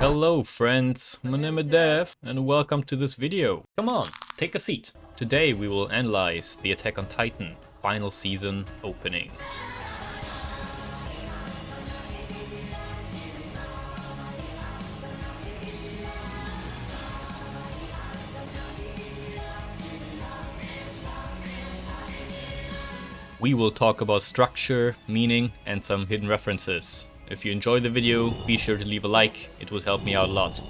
Hello friends, my name is Dev and welcome to this video. Come on, take a seat. Today we will analyze the Attack on Titan final season opening. We will talk about structure, meaning and some hidden references. If you enjoyed the video, be sure to leave a like, it will help me out a lot.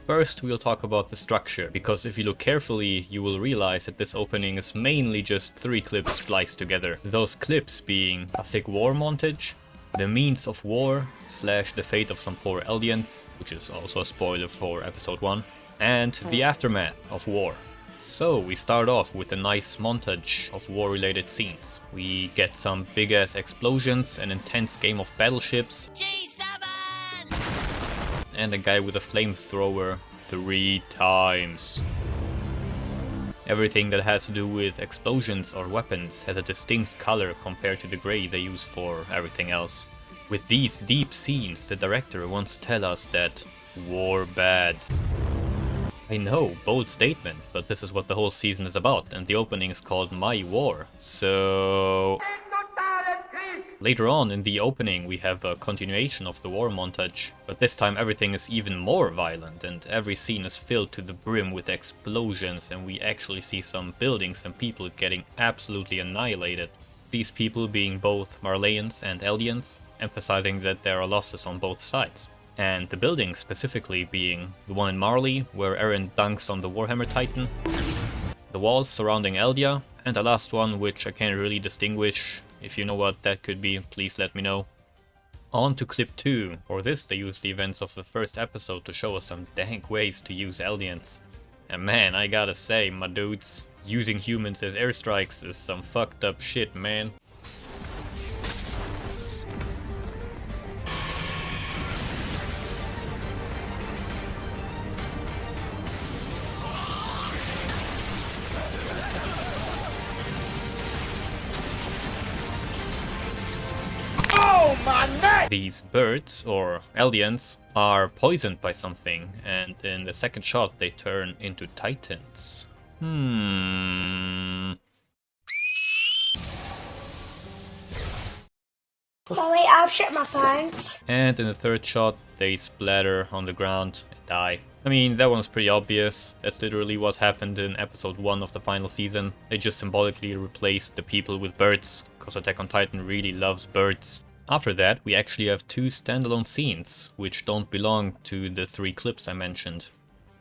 First, we'll talk about the structure, because if you look carefully, you will realize that this opening is mainly just 3 clips spliced together. Those clips being classic war montage, the means of war / the fate of some poor Eldians, which is also a spoiler for episode 1, and the aftermath of war. So we start off with a nice montage of war-related scenes. We get some big-ass explosions, an intense game of battleships, G7! And a guy with a flamethrower 3 times. Everything that has to do with explosions or weapons has a distinct color compared to the grey they use for everything else. With these deep scenes, the director wants to tell us that war bad. I know, bold statement, but this is what the whole season is about, and the opening is called My War, so... Later on in the opening we have a continuation of the war montage, but this time everything is even more violent, and every scene is filled to the brim with explosions, and we actually see some buildings and people getting absolutely annihilated. These people being both Marleyans and Eldians, emphasizing that there are losses on both sides. And the building specifically being the one in Marley, where Eren dunks on the Warhammer Titan, the walls surrounding Eldia, and the last one, which I can't really distinguish. If you know what that could be, please let me know. On to clip 2. For this they use the events of the first episode to show us some dank ways to use Eldians. And man, I gotta say, my dudes, using humans as airstrikes is some fucked up shit, man. These birds, or Eldians, are poisoned by something, and in the second shot they turn into titans. Mommy, I'll shut my pants. And in the third shot they splatter on the ground and die. I mean, that one's pretty obvious. That's literally what happened in episode 1 of the final season. They just symbolically replaced the people with birds, because Attack on Titan really loves birds. After that, we actually have 2 standalone scenes, which don't belong to the 3 clips I mentioned.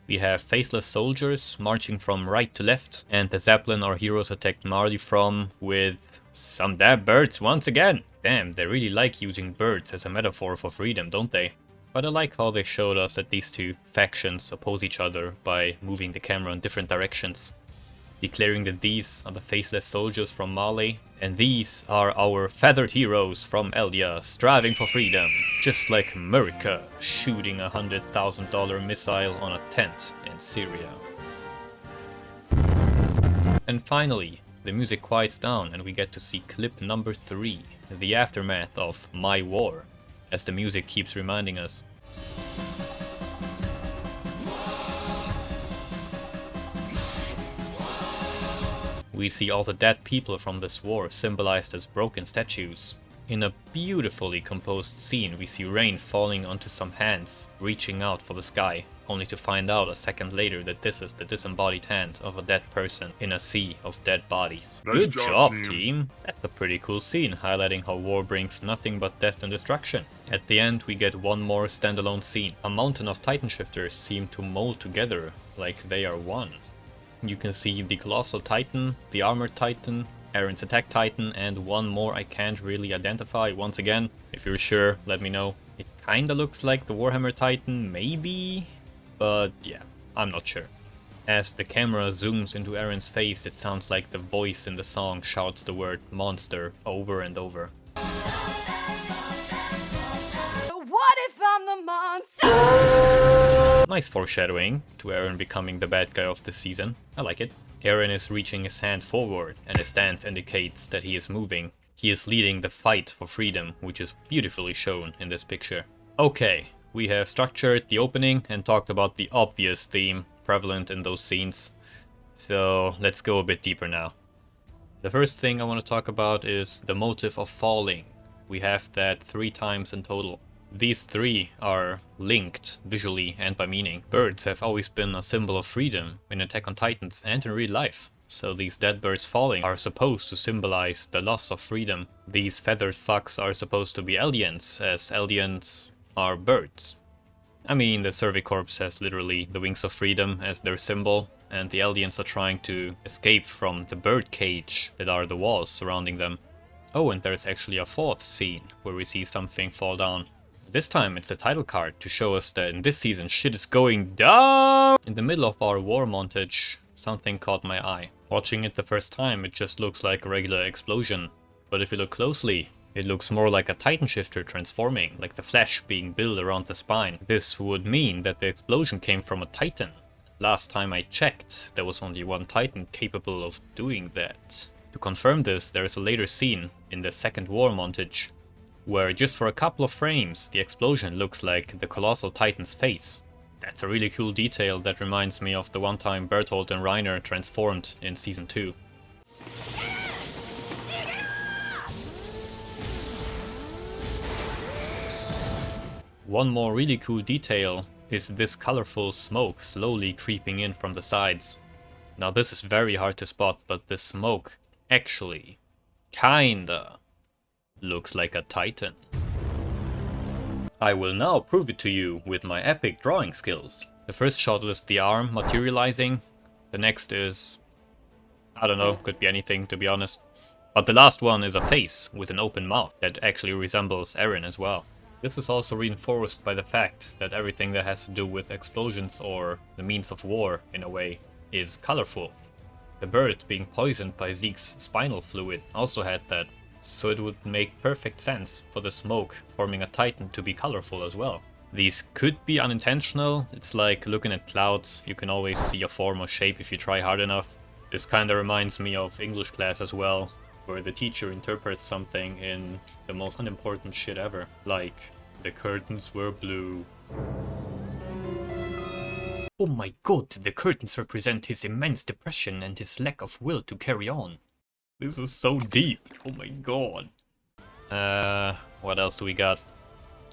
We have faceless soldiers marching from right to left, and the Zeppelin our heroes attacked Marley from, with some damn birds once again. Damn, they really like using birds as a metaphor for freedom, don't they? But I like how they showed us that these 2 factions oppose each other by moving the camera in different directions. Declaring that these are the faceless soldiers from Marley, and these are our feathered heroes from Eldia, striving for freedom, just like America shooting a $100,000 missile on a tent in Syria. And finally, the music quiets down and we get to see clip number 3, the aftermath of My War, as the music keeps reminding us. We see all the dead people from this war symbolized as broken statues. In a beautifully composed scene we see rain falling onto some hands, reaching out for the sky, only to find out a second later that this is the disembodied hand of a dead person in a sea of dead bodies. Nice Good job, job, team. team! That's a pretty cool scene, highlighting how war brings nothing but death and destruction. At the end we get one more standalone scene. A mountain of Titan shifters seem to mold together like they are one. You can see the Colossal Titan, the Armored Titan, Eren's Attack Titan, and one more I can't really identify. Once again, if you're sure, let me know. It kinda looks like the Warhammer Titan, maybe? But yeah, I'm not sure. As the camera zooms into Eren's face, it sounds like the voice in the song shouts the word monster over and over. What if I'm the monster? Nice foreshadowing to Eren becoming the bad guy of this season. I like it. Eren is reaching his hand forward, and his stance indicates that he is moving. He is leading the fight for freedom, which is beautifully shown in this picture. Okay, We have structured the opening and talked about the obvious theme prevalent in those scenes. So let's go a bit deeper now. The first thing I want to talk about is the motive of falling. We have that 3 times in total. These 3 are linked visually and by meaning. Birds have always been a symbol of freedom in Attack on Titans and in real life. So these dead birds falling are supposed to symbolize the loss of freedom. These feathered fucks are supposed to be aliens, as aliens are birds. I mean, the Cervicorps has literally the wings of freedom as their symbol, and the aliens are trying to escape from the bird cage that are the walls surrounding them. Oh, and there's actually a 4th scene where we see something fall down. This time it's a title card to show us that in this season shit is going down! In the middle of our war montage, something caught my eye. Watching it the first time, it just looks like a regular explosion. But if you look closely, it looks more like a Titan shifter transforming, like the flesh being built around the spine. This would mean that the explosion came from a Titan. Last time I checked, there was only one Titan capable of doing that. To confirm this, there is a later scene in the 2nd war montage, where just for a couple of frames, the explosion looks like the Colossal Titan's face. That's a really cool detail that reminds me of the one time Bertolt and Reiner transformed in Season 2. One more really cool detail is this colorful smoke slowly creeping in from the sides. Now this is very hard to spot, but the smoke actually kinda looks like a Titan. I will now prove it to you with my epic drawing skills. The first shot is the arm materializing, the next is, I don't know, could be anything to be honest. But the last one is a face with an open mouth that actually resembles Eren as well. This is also reinforced by the fact that everything that has to do with explosions or the means of war, in a way, is colorful. The bird being poisoned by Zeke's spinal fluid also had that, so it would make perfect sense for the smoke forming a Titan to be colorful as well. These could be unintentional. It's like looking at clouds, you can always see a form or shape if you try hard enough. This kinda reminds me of English class as well, where the teacher interprets something in the most unimportant shit ever, like the curtains were blue. Oh my god, the curtains represent his immense depression and his lack of will to carry on. This is so deep, oh my god. What else do we got?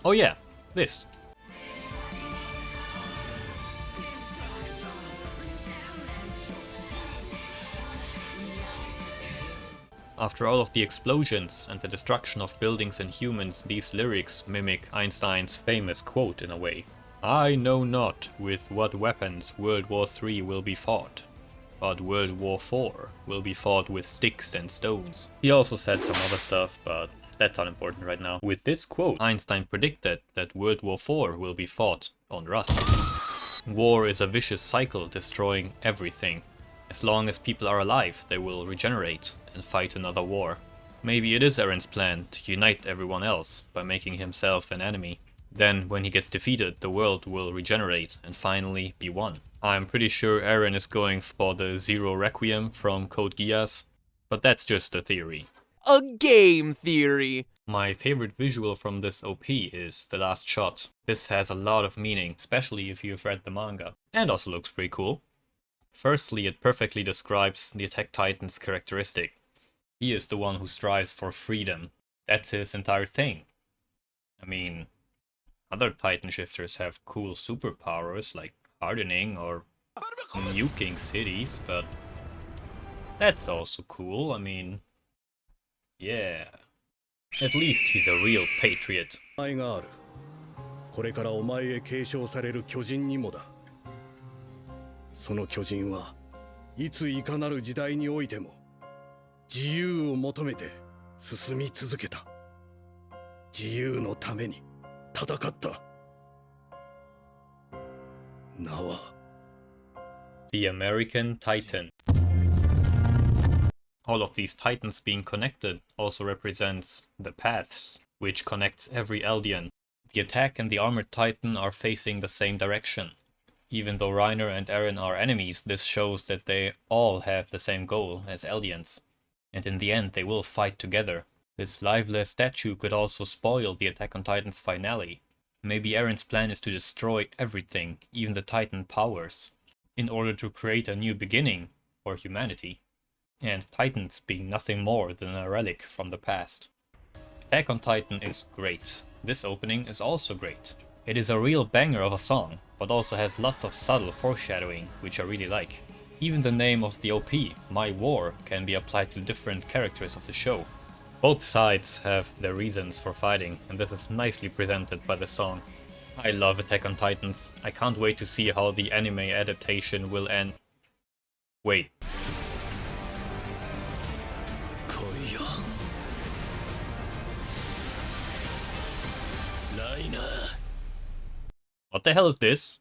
Oh yeah, this. After all of the explosions and the destruction of buildings and humans, these lyrics mimic Einstein's famous quote in a way. I know not with what weapons World War III will be fought, but World War IV will be fought with sticks and stones. He also said some other stuff, but that's unimportant right now. With this quote, Einstein predicted that World War IV will be fought on Rust. War is a vicious cycle destroying everything. As long as people are alive, they will regenerate and fight another war. Maybe it is Eren's plan to unite everyone else by making himself an enemy. Then, when he gets defeated, the world will regenerate and finally be one. I'm pretty sure Eren is going for the Zero Requiem from Code Geass, but that's just a theory. A game theory! My favorite visual from this OP is the last shot. This has a lot of meaning, especially if you've read the manga, and also looks pretty cool. Firstly, it perfectly describes the Attack Titan's characteristic. He is the one who strives for freedom. That's his entire thing. I mean, other Titan shifters have cool superpowers like hardening or nuking cities, but that's also cool. I mean, yeah. At least he's a real patriot. これからお前へ継承される巨人にもだ。その巨人はいついかなる時代においても自由を求めて進み続けた。自由のために戦った。名は The American Titan. All of these titans being connected also represents the paths, which connects every Eldian. The attack and the armored titan are facing the same direction. Even though Reiner and Eren are enemies, this shows that they all have the same goal as Eldians. And in the end they will fight together. This lifeless statue could also spoil the Attack on Titan's finale. Maybe Eren's plan is to destroy everything, even the Titan powers, in order to create a new beginning for humanity. And Titans being nothing more than a relic from the past. Attack on Titan is great. This opening is also great. It is a real banger of a song, but also has lots of subtle foreshadowing, which I really like. Even the name of the OP, My War, can be applied to different characters of the show. Both sides have their reasons for fighting, and this is nicely presented by the song. I love Attack on Titans. I can't wait to see how the anime adaptation will end. Wait. What the hell is this?